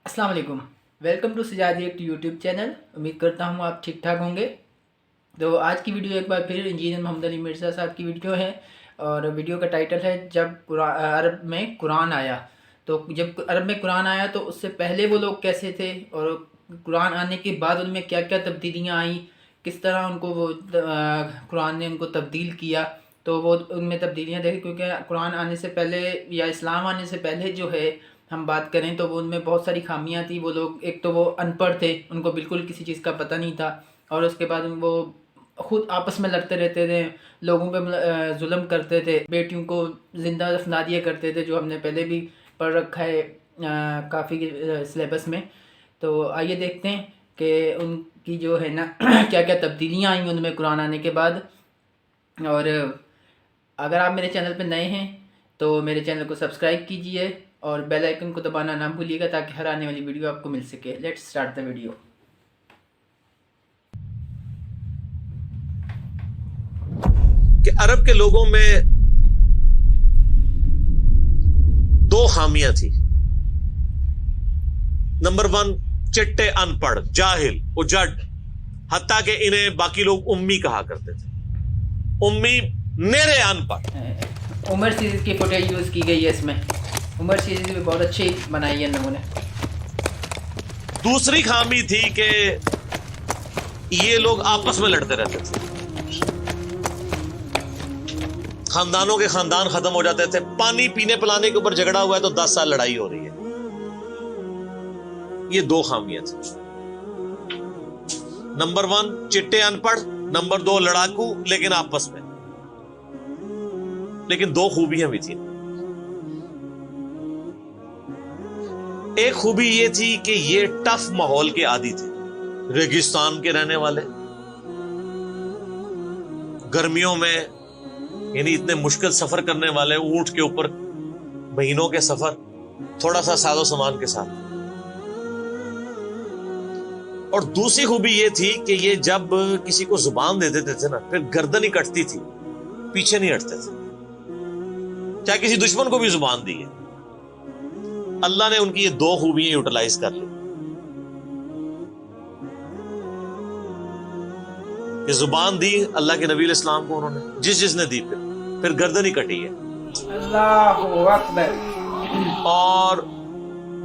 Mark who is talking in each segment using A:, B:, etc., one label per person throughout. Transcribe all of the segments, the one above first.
A: अस्सलाम वालेकुम। Welcome to Sajad React YouTube channel. उम्मीद करता हूँ आप ठीक ठाक होंगे। तो आज की वीडियो एक बार फिर इंजीनियर मोहम्मद अली मिर्ज़ा साहब की वीडियो है और वीडियो का टाइटल है जब अरब में कुरान आया। तो जब अरब में कुरान आया तो उससे पहले वो लोग कैसे थे और कुरान आने के बाद उनमें क्या क्या तब्दीलियाँ आई, किस तरह उनको वो कुरान ने उनको तब्दील किया। तो वो उनमें तब्दीलियाँ देखी, क्योंकि कुरान आने से पहले या इस्लाम आने से पहले जो है हम बात करें तो वो उनमें बहुत सारी खामियां थी। वो लोग, एक तो वो अनपढ़ थे, उनको बिल्कुल किसी चीज़ का पता नहीं था, और उसके बाद वो ख़ुद आपस में लड़ते रहते थे, लोगों पे जुल्म करते थे, बेटियों को ज़िंदा दफना दिया करते थे, जो हमने पहले भी पढ़ रखा है काफ़ी सिलेबस में। तो आइए देखते हैं कि उनकी जो है ना क्या क्या तब्दीलियाँ आई उनमें कुरान आने के बाद। और अगर आप मेरे चैनल पर नए हैं तो मेरे चैनल को सब्सक्राइब कीजिए और बेल आइकन को दबाना ना भूलिएगा ताकि हर आने वाली वीडियो आपको मिल सके। Let's start the video.
B: कि अरब के लोगों में दो खामियां थी। नंबर 1, चिट्टे अनपढ़, जाहिल, उजड़, हत्ता कि इन्हें बाकी लोग उम्मी कहा करते थे। उम्मी नेरे अनपढ़।
A: उमर सीरीज़ की फुटेज यूज़ की गई है इसमें। उमर सीरीज़ भी बहुत अच्छी बनाई है लोगों ने।
B: दूसरी खामी थी कि ये लोग आपस में लड़ते रहते थे, खानदानों के खानदान खत्म हो जाते थे। पानी पीने पिलाने के ऊपर झगड़ा हुआ है तो 10 साल लड़ाई हो रही है। ये दो खामियां थी। नंबर 1, चिट्टे अनपढ़। नंबर 2, लड़ाकू लेकिन आपस में। लेकिन दो खूबियां भी थी। एक खूबी ये थी कि ये टफ माहौल के आदी थे, रेगिस्तान के रहने वाले, गर्मियों में यानी इतने मुश्किल सफर करने वाले, ऊंट के ऊपर महीनों के सफर, थोड़ा सा साजो सामान के साथ। और दूसरी खूबी ये थी कि ये जब किसी को जुबान दे देते थे ना, फिर गर्दन ही कटती थी, पीछे नहीं हटते थे, चाहे किसी दुश्मन को भी जुबान दी है। अल्लाह ने उनकी ये दो खूबियां यूटिलाइज कर ली कि जुबान दी अल्लाह के नबी इस्लाम को उन्होंने, जिसने दी फिर गर्दन ही कटी है।
A: अल्लाहु अकबर।
B: और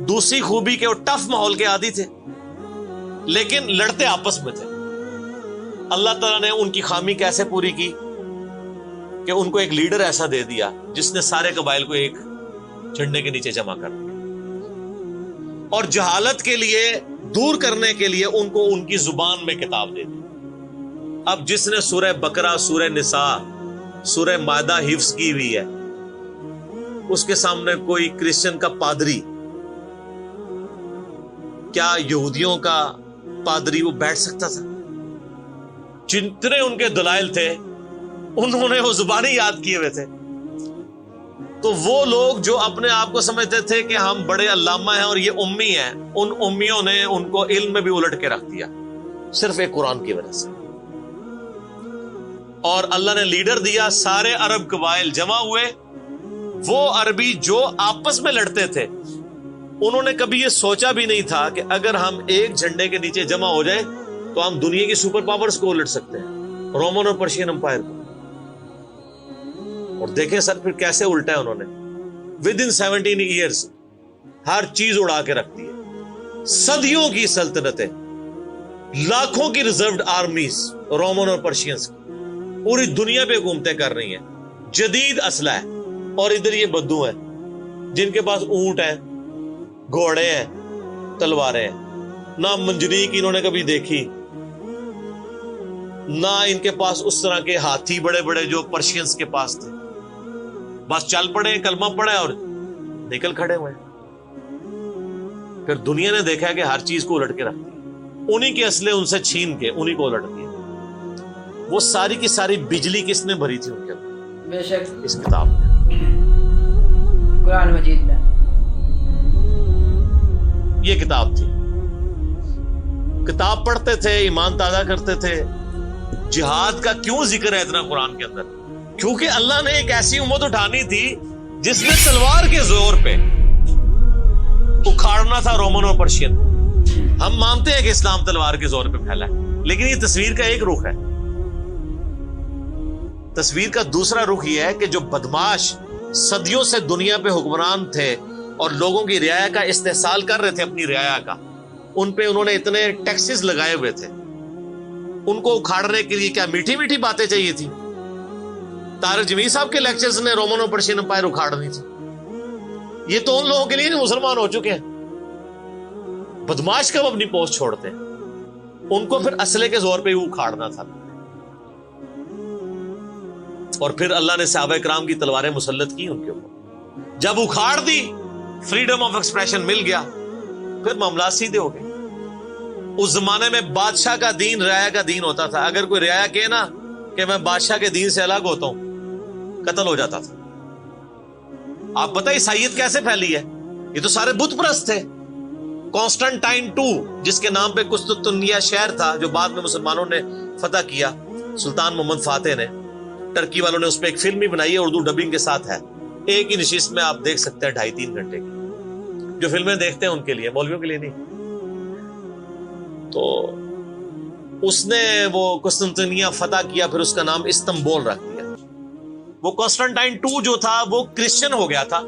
B: दूसरी खूबी के वो टफ माहौल के आदी थे लेकिन लड़ते आपस में थे। अल्लाह ताला ने उनकी खामी कैसे पूरी की कि उनको एक लीडर ऐसा दे दिया जिसने सारे कबाइल को एक झंडे के नीचे जमा कर दिया, और जहालत के लिए दूर करने के लिए उनको उनकी जुबान में किताब दे दी। अब जिसने सूरह बकरा, सूरह निसा, सूरह मायदा हिफ्ज की हुई है, उसके सामने कोई क्रिश्चियन का पादरी, क्या यहूदियों का पादरी वो बैठ सकता था? जितने उनके दलाइल थे उन्होंने वो जुबानी याद किए हुए थे। तो वो लोग जो अपने आप को समझते थे कि हम बड़े अल्लामा हैं और ये उम्मी हैं, उन उम्मियों ने उनको इल्म में भी उलट के रख दिया, सिर्फ एक कुरान की वजह से। और अल्लाह ने लीडर दिया, सारे अरब कबाइल जमा हुए। वो अरबी जो आपस में लड़ते थे, उन्होंने कभी ये सोचा भी नहीं था कि अगर हम एक झंडे के नीचे जमा हो जाए तो हम दुनिया की सुपर पावर्स को उलट सकते हैं, रोमन और पर्शियन एम्पायर को। और देखें सर फिर कैसे उल्टा है उन्होंने। विद इन 17 ईयर्स हर चीज उड़ा के रखती है। सदियों की सल्तनतें, लाखों की रिजर्व्ड आर्मीज रोमन और पर्शियंस की पूरी दुनिया पे हुकूमतें कर रही हैं, जदीद असला है। और इधर ये बद्दू हैं जिनके पास ऊंट हैं, घोड़े हैं, तलवारें हैं। ना मंजरीक इन्होंने कभी देखी, ना इनके पास उस तरह के हाथी बड़े बड़े जो पर्शियंस के पास थे। बस चल पड़े, कलमा पड़ा और निकल खड़े हुए। फिर दुनिया ने देखा है कि हर चीज को उलट के रख दिया। उन्हीं के असले उनसे छीन के उन्हीं को उलट दिया। वो सारी की सारी बिजली किसने भरी थी उनके अंदर?
A: बेशक
B: इस किताब में,
A: कुरान मजीद में
B: ये किताब थी। किताब पढ़ते थे, ईमान ताजा करते थे। जिहाद का क्यों जिक्र है इतना कुरान के अंदर? क्योंकि अल्लाह ने एक ऐसी उम्मत उठानी थी जिसने तलवार के जोर पे उखाड़ना था रोमन और पर्शियन। हम मानते हैं कि इस्लाम तलवार के जोर पे फैला है, लेकिन ये तस्वीर का एक रुख है। तस्वीर का दूसरा रुख यह है कि जो बदमाश सदियों से दुनिया पे हुक्मरान थे और लोगों की रियाया का इस्तेहसाल कर रहे थे, अपनी रियाया का, उन पे उन्होंने इतने टैक्सेस लगाए हुए थे, उनको उखाड़ने के लिए क्या मीठी मीठी बातें चाहिए थी? तारिक जमीर साहब के लेक्चर्स ने रोमन और पर्शियन एम्पायर उखाड़नी थी। ये तो उन लोगों के लिए मुसलमान हो चुके हैं। बदमाश कब अपनी पोस्ट छोड़ते हैं? उनको फिर असले के जोर पे ही उखाड़ना था। और फिर अल्लाह ने सहाबा इकराम की तलवारें मुसल्लत की उनके ऊपर। जब उखाड़ दी, फ्रीडम ऑफ एक्सप्रेशन मिल गया, फिर मामला सीधे हो गए। उस जमाने में बादशाह का दीन रियाया का दीन होता था। अगर कोई रियाया कहे ना कि मैं बादशाह के दीन से अलग होता हूं, कत्ल हो जाता था। आप पता ईसाईयत कैसे फैली है? ये तो सारे बुत परस्त थे। कॉन्स्टेंटाइन II, जिसके नाम पे कुस्तुंतनिया शहर था, जो बाद में मुसलमानों ने फतह किया, सुल्तान मोहम्मद फातेह ने, टर्की वालों ने उस पर एक फिल्म भी बनाई है, उर्दू डबिंग के साथ है। एक ही नशिस्त में आप देख सकते हैं 2.5-3 घंटे की। जो फिल्में देखते हैं उनके लिए, मौलवियों के लिए नहीं। तो उसने वो कुस्तुंतनिया फतह किया, फिर उसका नाम इस्तंबुल रख दिया। वो कॉन्स्टेंटाइन II जो था वो क्रिश्चियन हो गया था।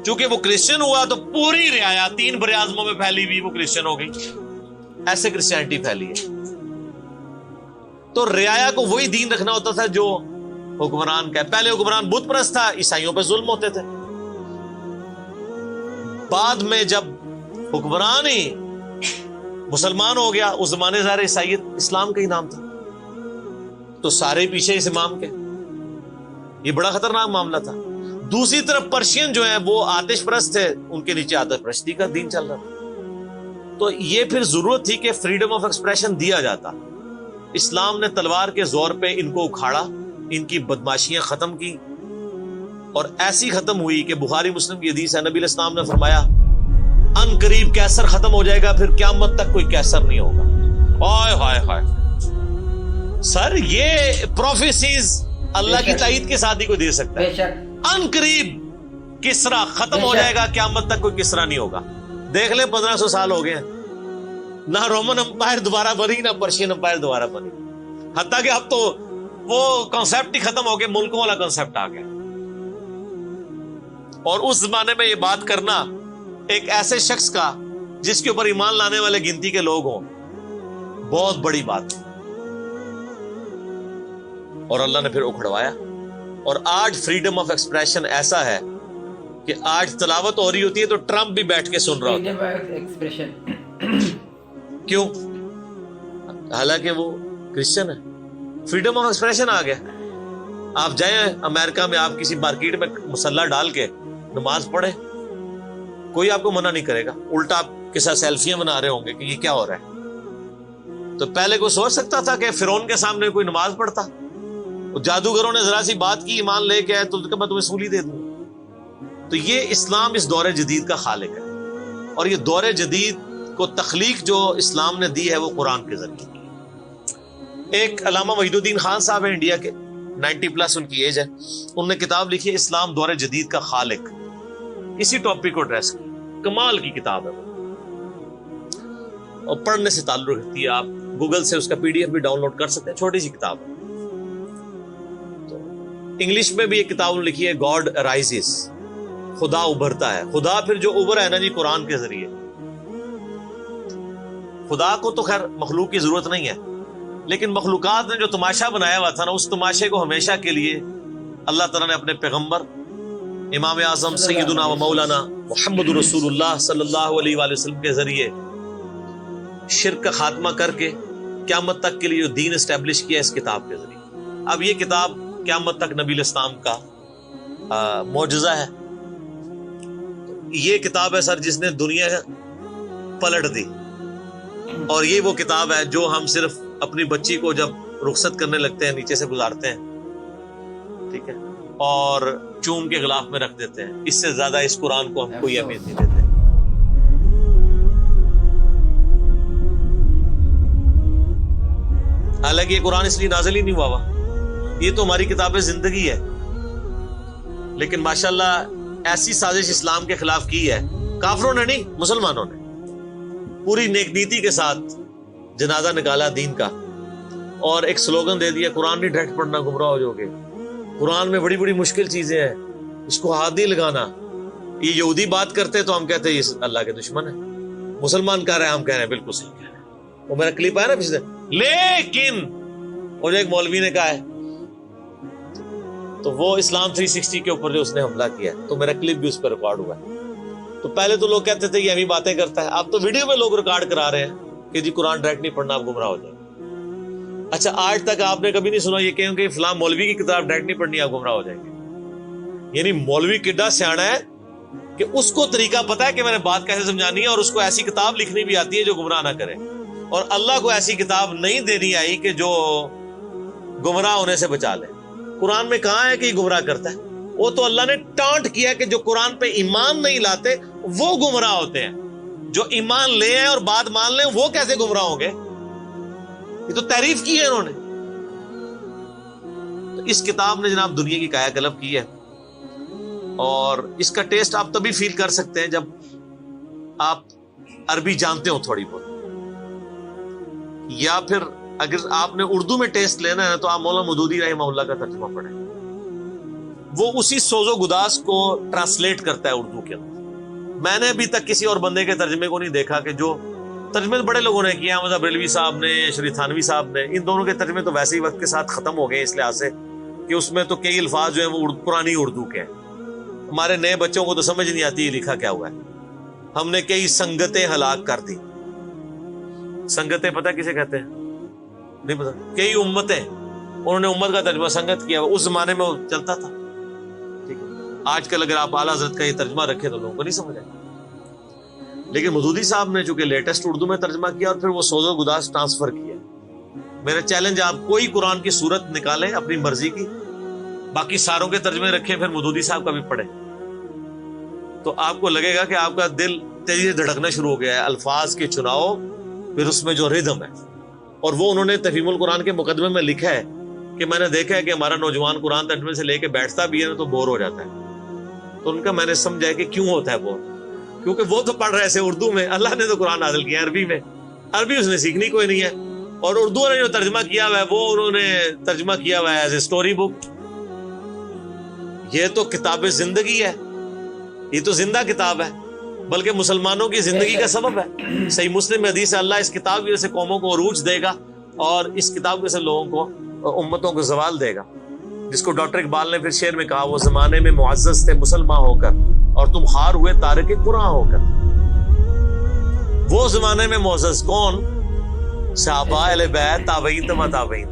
B: चूंकि वो क्रिश्चियन हुआ तो पूरी रियाया 3 बरे-आज़मों में फैली हुई वो क्रिश्चियन हो गई। ऐसे क्रिश्चियनिटी फैली है। तो रियाया को वही दीन रखना होता था जो हुक्मरान का। पहले हुक्मरान बुत परस्त था, ईसाइयों पे जुल्म होते थे। बाद में जब हुक्मरान ही मुसलमान हो गया, उस जमाने ज़ाहिर ईसाइयत इस्लाम का ही नाम था, तो सारे पीछे इस इमाम के। ये बड़ा खतरनाक मामला था। दूसरी तरफ पर्शियन जो है वो आतिश परस्त थे, उनके नीचे आतिश परस्ती का दीन चल रहा था। तो ये फिर जरूरत थी कि फ्रीडम ऑफ एक्सप्रेशन दिया जाता। इस्लाम ने तलवार के जोर पे इनको उखाड़ा, इनकी बदमाशियां खत्म की, और ऐसी खत्म हुई कि बुखारी मुस्लिम की हदीस है, नबी इस्लाम ने फरमाया अन करीब कैसर खत्म हो जाएगा, फिर क़यामत तक कोई कैसर नहीं होगा। हाय हाय हाय सर, ये प्रोफेसीज अल्लाह की ताईद के साथ ही कोई दे सकता है। अन करीब किसरा खत्म हो जाएगा, क़यामत तक कोई किसरा नहीं होगा। देख ले 1500 साल हो गए, ना रोमन एम्पायर दोबारा बनी, ना पर्शियन एम्पायर दोबारा बनी। हत्ता कि अब तो वो कॉन्सेप्ट ही खत्म हो गया, मुल्कों वाला कॉन्सेप्ट आ गया। और उस जमाने में ये बात करना एक ऐसे शख्स का जिसके ऊपर ईमान लाने वाले गिनती के लोग हों, बहुत बड़ी बात है। और अल्लाह ने फिर उखड़वाया। और आज फ्रीडम ऑफ एक्सप्रेशन ऐसा है कि आज तलावत हो रही होती है तो ट्रंप भी बैठ के सुन रहा होता है। क्यों? हालांकि वो क्रिश्चियन है। फ्रीडम ऑफ एक्सप्रेशन आ गया। आप जाएं अमेरिका में, आप किसी मार्केट में मुसल्ला डाल के नमाज पढ़े, कोई आपको मना नहीं करेगा। उल्टा आपके साथ सेल्फियां बना रहे होंगे कि ये क्या हो रहा है। तो पहले कोई सोच सकता था कि फिरौन के सामने कोई नमाज पढ़ता? जादूगरों ने जरा सी बात की, ईमान लेके आए, तो मैं तुम्हें सूली दे दूं। तो ये इस्लाम इस दौरे जदीद का खालिक है। और ये दौरे जदीद को तख्लीक जो इस्लाम ने दी है वो कुरान के जरिए। एक अल्लामा वहीदुद्दीन खान साहब है इंडिया के, 90+ उनकी एज है। उन्होंने किताब लिखी है इस्लाम दौरे जदीद का खालिक। इसी टॉपिक को एड्रेस की, कमाल की किताब है वो, और पढ़ने से ताल्लुक रखती है। आप गूगल से उसका PDF भी डाउनलोड कर सकते हैं, छोटी सी किताब है। इंग्लिश में भी एक किताब लिखी है, गॉड राइजेस, खुदा उभरता है। खुदा फिर जो उभरा है ना जी, कुरान के जरिए। खुदा को तो खैर मखलूक की जरूरत नहीं है, लेकिन मखलूकात ने जो तमाशा बनाया हुआ था ना, उस तमाशे को हमेशा के लिए अल्लाह ताला ने अपने पैगंबर इमाम आज़म सैयदुना व मौलाना मुहम्मद रसूलुल्लाह सल्लल्लाहु अलैहि वसल्लम के जरिए शिर्क का खात्मा करके क़यामत तक के लिए जो दीन एस्टेब्लिश किया इस किताब के जरिए। अब ये किताब क़यामत तक नबी इस्लाम का मौजज़ा है। ये किताब है सर जिसने दुनिया पलट दी। और ये वो किताब है जो हम सिर्फ अपनी बच्ची को जब रुखसत करने लगते हैं नीचे से गुजारते हैं, ठीक है, और चूम के गिलाफ में रख देते हैं। इससे ज्यादा इस कुरान को हम कोई अहमियत नहीं देते। हालांकि ये कुरान इसलिए नाज़िल ही नहीं हुआ हुआ, ये तो हमारी किताब जिंदगी है। लेकिन माशाल्लाह ऐसी साजिश इस्लाम के खिलाफ की है کافروں نے نہیں، مسلمانوں نے پوری نیک نیتی کے ساتھ جنازہ نکالا دین کا، اور ایک سلوگن دے دیا قرآن نہیں ڈائریکٹ پڑھنا گمراہ ہو جاؤ گے، قرآن میں بڑی بڑی مشکل چیزیں ہیں، اس کو ہاتھ نہیں لگانا۔ یہ یہودی بات کرتے تو ہم کہتے ہیں یہ اللہ کے دشمن ہے، مسلمان کہہ رہے ہیں ہم کہہ رہے ہیں بالکل صحیح کہہ رہے ہیں۔ وہ میرا کلپ آیا نا پچھلے، لیکن اور ایک مولوی نے کہا ہے تو وہ اسلام 360 کے اوپر جو اس نے حملہ کیا تو میرا کلپ بھی اس پہ ریکارڈ ہوا ہے۔ تو پہلے تو لوگ کہتے تھے یہ ہمیں باتیں کرتا ہے، اب تو ویڈیو میں لوگ ریکارڈ کرا رہے ہیں کہ جی قرآن ڈائریکٹ نہیں پڑھنا، آپ گمراہ ہو جائیں۔ اچھا آج تک آپ نے کبھی نہیں سنا یہ کہیں کہ فلاں مولوی کی کتاب ڈائریکٹ نہیں پڑھنی، آپ گمراہ ہو جائیں گے؟ یعنی مولوی کڈا سیاڑا ہے کہ اس کو طریقہ پتا ہے کہ میں نے بات کیسے سمجھانی ہے، اور اس کو ایسی کتاب لکھنی بھی آتی ہے جو گمراہ نہ کرے، اور اللہ کو ایسی کتاب نہیں دینی آئی کہ جو گمراہ ہونے سے بچا لے۔ قرآن میں کہاں ہے کہ یہ گمراہ کرتا ہے؟ وہ تو اللہ نے ٹانٹ کیا کہ جو قرآن پہ ایمان نہیں لاتے وہ گمراہ ہوتے ہیں، جو ایمان لے ہیں اور بات مان لیں وہ کیسے گمراہ ہوں گے؟ یہ تو تعریف کی ہے انہوں نے۔ تو اس کتاب نے جناب دنیا کی کایا کلب کی ہے، اور اس کا ٹیسٹ آپ تبھی فیل کر سکتے ہیں جب آپ عربی جانتے ہو تھوڑی بہت، یا پھر اگر آپ نے اردو میں ٹیسٹ لینا ہے تو آپ مولانا مودودی رحمہ اللہ کا ترجمہ پڑھیں، وہ اسی سوز و گداز کو ٹرانسلیٹ کرتا ہے اردو کے اندر۔ میں نے ابھی تک کسی اور بندے کے ترجمے کو نہیں دیکھا کہ جو ترجمے بڑے لوگوں نے کیا، مذہب بریلوی صاحب نے، شریف تھانوی صاحب نے، ان دونوں کے ترجمے تو ویسے ہی وقت کے ساتھ ختم ہو گئے اس لحاظ سے کہ اس میں تو کئی الفاظ جو ہیں وہ پرانی اردو کے ہیں۔ ہمارے نئے بچوں کو تو سمجھ نہیں آتی یہ لکھا کیا ہوا ہے۔ ہم نے کئی سنگتیں ہلاک کر دی۔ سنگتیں پتہ کسے کہتے ہیں؟ نہیں پتا۔ کئی امتیں، انہوں نے امت کا ترجمہ سنگت کیا، اس زمانے میں وہ چلتا تھا، ٹھیک ہے۔ آج کل اگر آپ اعلیٰ حضرت کا یہ ترجمہ رکھیں تو لوگوں کو نہیں سمجھ آئے، لیکن مودودی صاحب نے چونکہ لیٹسٹ اردو میں ترجمہ کیا اور پھر وہ سوز و گداز ٹرانسفر کیا۔ میرا چیلنج، آپ کوئی قرآن کی صورت نکالیں اپنی مرضی کی، باقی ساروں کے ترجمے رکھیں، پھر مودودی صاحب کا بھی پڑھیں، تو آپ کو لگے گا کہ آپ کا دل تیزی سے دھڑکنا شروع ہو گیا ہے۔ الفاظ کے چناؤ، پھر اس میں جو ردم ہے، اور وہ انہوں نے تفہیم القرآن کے مقدمے میں لکھا ہے کہ میں نے دیکھا ہے کہ ہمارا نوجوان قرآن ترجمے سے لے کے بیٹھتا بھی ہے نا تو بور ہو جاتا ہے۔ تو ان کا میں نے سمجھا کہ کیوں ہوتا ہے بور، کیونکہ وہ تو پڑھ رہے تھے اردو میں، اللہ نے تو قرآن نازل کیا عربی میں، عربی اس نے سیکھنی کوئی نہیں ہے، اور اردو نے جو ترجمہ کیا ہوا ہے وہ انہوں نے ترجمہ کیا ہوا ہے ایز اے اسٹوری بک۔ یہ تو کتاب زندگی ہے، یہ تو زندہ کتاب ہے، بلکہ مسلمانوں کی زندگی کا سبب ہے۔ صحیح مسلم میں حدیث ہے اللہ اس کتاب کی وجہ سے قوموں کو عروج دے گا، اور اس کتاب کی وجہ سے لوگوں کو، امتوں کو زوال دے گا، جس کو ڈاکٹر اقبال نے پھر شعر میں کہا، وہ زمانے میں معزز تھے مسلمان ہو کر اور تم خار ہوئے تارک قرآن ہو کر۔ وہ زمانے میں معزز کون؟ صحابہ اہل بیت، تابعین تبع تابعین،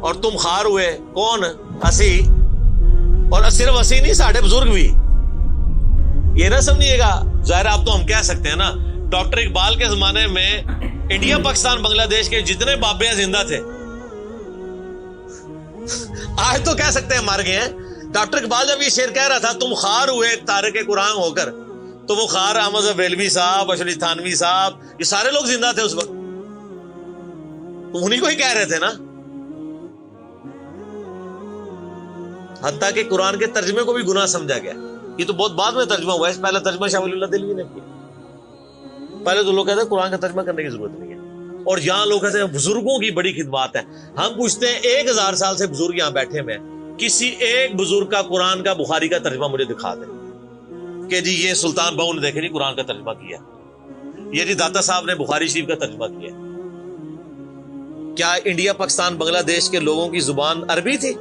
B: اور تم خار ہوئے کون؟ اسی، اور صرف اسی نہیں، ساڑھے بزرگ بھی۔ یہ نہ سمجھیے گا، ظاہر آپ تو ہم کہہ سکتے ہیں نا، ڈاکٹر اقبال کے زمانے میں انڈیا پاکستان بنگلہ دیش کے جتنے بابے ہیں زندہ تھے، آج تو کہہ سکتے ہیں مر گئے ہیں۔ ڈاکٹر اقبال جب یہ شعر کہہ رہا تھا تم خار ہوئے تارک قرآن ہو کر، تو وہ خار احمد بریلوی صاحب، اشرف تھانوی صاحب، یہ سارے لوگ زندہ تھے اس وقت، انہی کو ہی کہہ رہے تھے نا۔ حتیٰ کہ قرآن کے ترجمے کو بھی گناہ سمجھا گیا، یہ تو بہت بعد میں ترجمہ ہوا ہے، پہلا ترجمہ شاہ ولی اللہ دہلوی نے کیا۔ پہلے تو لوگ کہتے ہیں قرآن کا ترجمہ کرنے کی ضرورت نہیں ہے، اور یہاں لوگ کہتے ہیں بزرگوں کی بڑی خدمات ہیں۔ ہم پوچھتے ہیں 1000 سال سے بزرگ یہاں بیٹھے ہوئے ہیں، کسی ایک بزرگ کا قرآن کا بخاری کا ترجمہ مجھے دکھا دیں کہ جی یہ سلطان بہو نے دیکھے جی قرآن کا ترجمہ کیا، یہ جی داتا صاحب نے بخاری شریف کا ترجمہ کیا۔ کیا انڈیا پاکستان بنگلہ دیش کے لوگوں کی زبان عربی تھی؟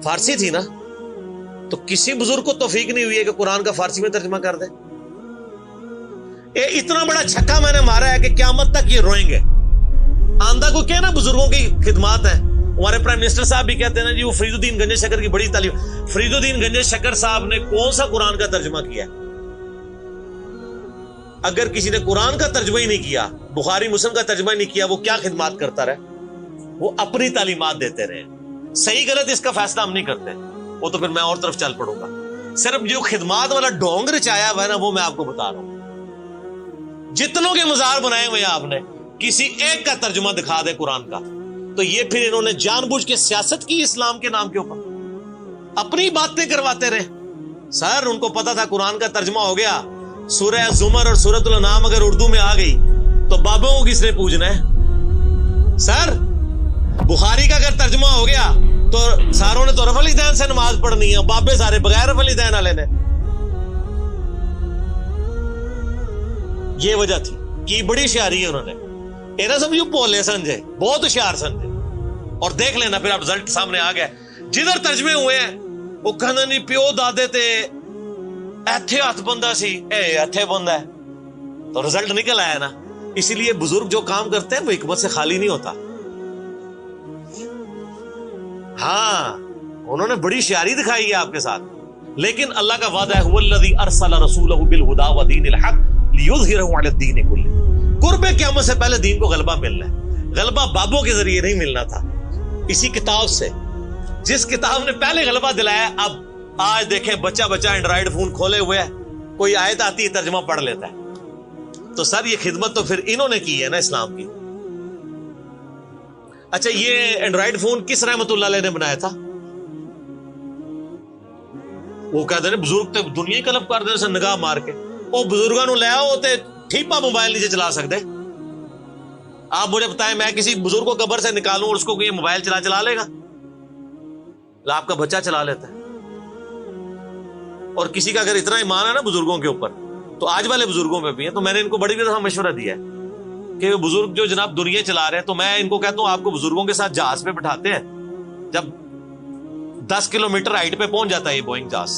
B: فارسی تھی نا؟ تو کسی بزرگ کو توفیق نہیں ہوئی ہے کہ قرآن کا فارسی میں ترجمہ کر دے۔ اتنا بڑا چھکا میں نے مارا ہے کہ قیامت تک یہ روئیں گے۔ آندہ کو کہنا بزرگوں کی خدمات ہیں۔ ہمارے پرائم منسٹر صاحب بھی کہتے ہیں نا جی وہ فرید الدین گنج شکر کی بڑی تعلیم۔ فرید الدین گنج شکر صاحب نے کون سا قرآن کا ترجمہ کیا؟ اگر کسی نے قرآن کا ترجمہ ہی نہیں کیا، بخاری مسلم کا ترجمہ ہی نہیں کیا، وہ کیا خدمات کرتا رہے؟ وہ اپنی تعلیمات دیتے رہے۔ صحیح غلط اس کا فیصلہ ہم نہیں کرتے، وہ تو پھر میں اور طرف چل پڑوں گا۔ صرف جو خدمات والا ڈونگ رچایا ہوا ہے نا وہ میں آپ کو بتا رہا ہوں۔ جتنوں کے مزار بنائے ہوئے آپ نے، کسی ایک کا ترجمہ دکھا دے قرآن کا، تو یہ پھر انہوں نے جان بوجھ کے سیاست کی اسلام کے نام کے اوپر، اپنی باتیں کرواتے رہے۔ सर उनको पता था कुरान का तर्जमा हो गया, सूरह जुमर और सूरतुल अनाम अगर उर्दू में आ गई तो बाबों को किसने पूजना है? सर बुखारी का अगर तर्जमा हो गया तो सारों ने तो रफ़ अल दैन से नमाज पढ़नी है, बाबे सारे बगैर रफ़ अल दैन वाले ने। ये वजह थी कि बड़ी होशियारी है उन्होंने, एना समझो भोले संजय, बहुत होशियार संजय। और देख लेना फिर आप रिजल्ट सामने आ गया। जिधर तर्जमे हुए हैं वो कहना नहीं प्यो दादे ते ऐथे हथ बंदा सी, ऐथे बंदा है, तो रिजल्ट निकल आया ना। इसीलिए बुजुर्ग जो काम करते हैं वो हिकमत से खाली नहीं होता। हाँ उन्होंने बड़ी होशियारी दिखाई है आपके साथ, लेकिन अल्लाह का वादा है हुवल्लज़ी अरसला रसूलहु बिल हुदा व दीनिल हक लियुज़हिरहु अला दीनि कुल्ली। कुर्बे क़यामत से पहले दीन को गलबा मिलना है। गलबा बाबों के जरिए नहीं मिलना था, इसी किताब से, जिस किताब ने पहले गलबा दिलाया। अब आज देखें बच्चा बच्चा एंड्रॉइड फोन खोले हुए है, कोई आयत आती है तर्जमा पढ़ लेता है। तो सर ये खिदमत तो फिर इन्होंने की है ना इस्लाम की। अच्छा ये एंड्रॉइड फोन किस रहमतुल्लाह अलैह ने बनाया था? वो कहते हैं बुजुर्ग तो दुनिया ही कलब कर दे से निगाह मार के। वो बुजुर्गों ले आओ ते ठीपा मोबाइल नीचे चला सकते। आप मुझे बताएं मैं किसी बुजुर्ग को कब्र से निकालूं और उसको ये मोबाइल चला लेगा? आपका बच्चा चला लेता है। और किसी का अगर इतना ईमान है ना बुजुर्गों के ऊपर, तो आज वाले बुजुर्गों में भी है। तो मैंने इनको बड़ी दफा मशवरा दिया है कि बुजुर्ग जो जनाब दुनिया चला रहे हैं, तो मैं इनको कहता हूं आपको बुजुर्गों के साथ जहाज पे बिठाते हैं। जब 10 किलोमीटर हाइट पे पहुंच जाता है ये बोइंग जहाज,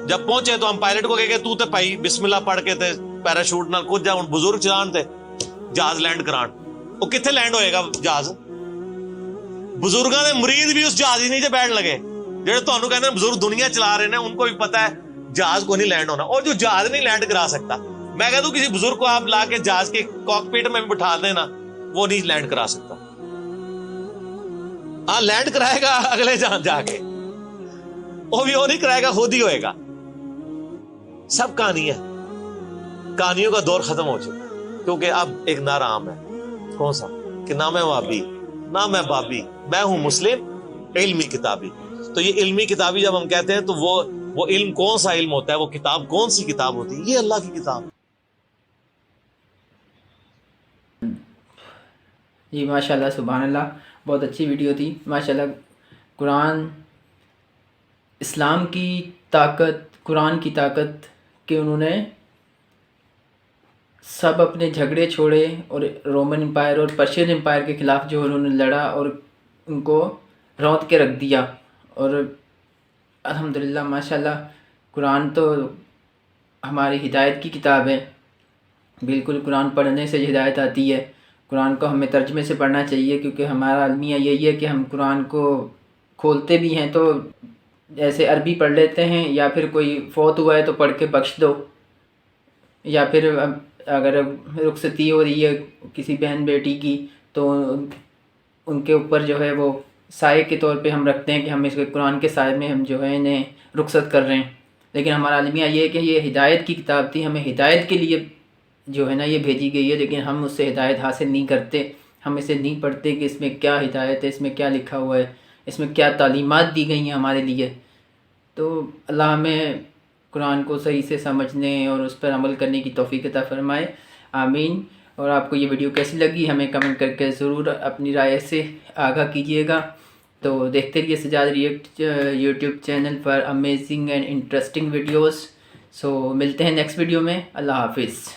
B: जब पहुंचे तो हम पायलट को कहे तू तो भाई बिस्मिल्लाह पढ़ के ते पैराशूट नाल कूद जा, बुजुर्ग चलान ते जहाज लैंड करान। वो कितने लैंड होएगा जहाज? बुजुर्गों ने मुरीद भी उस जहाज ही नीचे बैठ लगे। जेडे तुहानू कहंदे बुजुर्ग दुनिया चला रहे हैं, उनको भी पता है जहाज को नहीं लैंड होना। और जो जहाज नहीं लैंड करा सकता, मैं कहता हूं किसी बुजुर्ग को आप ला के जहाज के कॉकपिट में भी बिठा देना, वो नहीं लैंड करा सकता। हाँ लैंड कराएगा अगले जहां जाके, वो भी वो नहीं कराएगा, खुद ही होएगा। सब कहानी है, कहानियों का दौर खत्म हो चुका है, क्योंकि अब एक नारा आम है। कौन सा? कि ना मैं वाबी ना मैं बाबी, मैं हूं मुस्लिम इल्मी किताबी। तो ये इल्मी किताबी जब हम कहते हैं तो वो इल्म कौन सा इल्म होता है? वो किताब कौन सी किताब होती है? ये अल्लाह की किताब।
A: जी माशाल्लाह सुभान अल्लाह, बहुत अच्छी वीडियो थी माशाल्लाह। कुरान इस्लाम की ताकत, कुरान की ताकत के उन्होंने सब अपने झगड़े छोड़े और रोमन एम्पायर और पर्शियन एम्पायर के ख़िलाफ़ जो उन्होंने लड़ा और उनको रौंद के रख दिया। और अल्हम्दुलिल्लाह माशाल्लाह कुरान तो हमारी हिदायत की किताब है। बिल्कुल कुरान पढ़ने से हिदायत आती है। कुरान को हमें तर्जमे से पढ़ना चाहिए, क्योंकि हमारा अलमिया यही है कि हम कुरान को खोलते भी हैं तो जैसे अरबी पढ़ लेते हैं, या फिर कोई फौत हुआ है तो पढ़ के बख्श दो, या फिर अगर रुखसती हो रही है किसी बहन बेटी की तो उनके ऊपर जो है वो साये के तौर पे हम रखते हैं कि हम इसके कुरान के साये में हम जो है इन्हें रुखसत कर रहे हैं। लेकिन हमारा अलमिया ये है कि ये हिदायत की किताब थी, हमें हिदायत के लिए जो है ना ये भेजी गई है, लेकिन हम उससे हिदायत हासिल नहीं करते। हम इसे नहीं पढ़ते कि इसमें क्या हिदायत है, इसमें क्या लिखा हुआ है, इसमें क्या तालीमात दी गई हैं हमारे लिए। तो अल्लाह हमें कुरान को सही से समझने और उस पर अमल करने की तौफीक अता फरमाए, आमीन। और आपको ये वीडियो कैसी लगी हमें कमेंट करके ज़रूर अपनी राय से आगाह कीजिएगा। तो देखते रहिए सजाद रिएक्ट यूट्यूब चैनल पर अमेजिंग एंड इंटरेस्टिंग वीडियोस। सो मिलते हैं नेक्स्ट वीडियो में। अल्लाह हाफिज़।